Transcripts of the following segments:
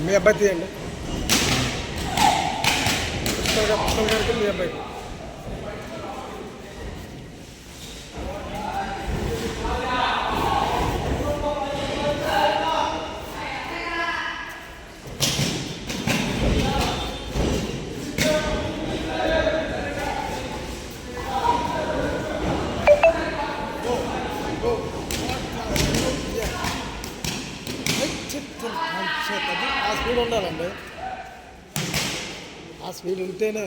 మీ అబ్బాయి తీయండి. పుష్పల్ గారికి మీ అబ్బాయి. అది ఆ స్పీడ్ ఉండాలండి. ఆ స్పీడ్ ఉంటేనే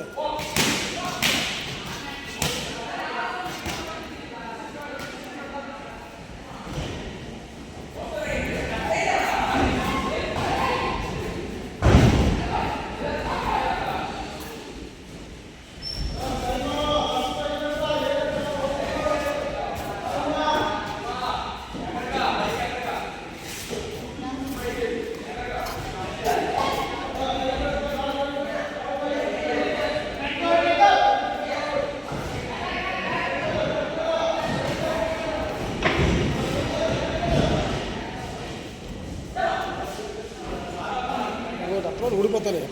అప్పుడు ఊడిపోతాయి.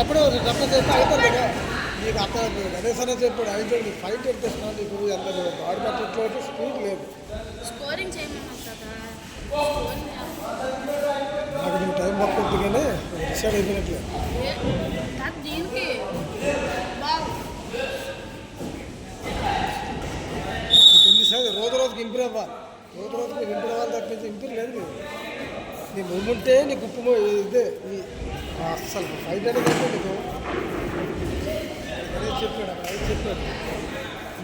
అప్పుడు రప్ప చేస్తే అవుతుంది కదా. నీకు అక్కడ గణేశ్ చెప్పాడు అయితే నీకు ఫైట్ ఎట్టేస్తున్నా, నీకు ఎంత బాడీ పట్టట్లేదు, స్పీడ్ లేదు. నాకు నీకు టైం పడుతుంది కానీ డిసైడ్ అయిపోయినట్లేదు. ఎన్నిసార్లు రోజుకి ఇంప్రూవ్ అవ్వాలి, రోజుకి ఇంప్రూవ్ అవ్వాలి తప్పించి ఇంప్రూవ్ లేదు. నీ మూమెంటే నీకు ఉప్పు ఇదే అస్సలు ఫైట్ అనేది అంటే నీకు అదే చెప్పాడు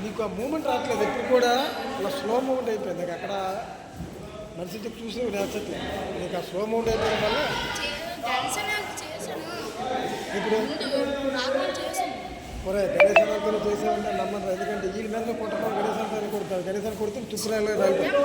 నీకు ఆ మూమెంట్ రావట్లేదు. ఎప్పుడు కూడా ఇలా స్లో మూమెంట్ అయిపోయింది. నీకు అక్కడ మనిషి చెప్పి చూసి నేర్చట్లేదు. నీకు ఆ స్లో మూమెంట్ అయిపోవడం వల్ల ఇప్పుడు ఒరే గణేశాలతో చేసామంటే నమ్మరు. ఎందుకంటే వీళ్ళ మీద కొట్టడం గణేశాలతో కొడతారు. గణేశాలు కొడితే తుప్పురాలు రాయిపోతారు.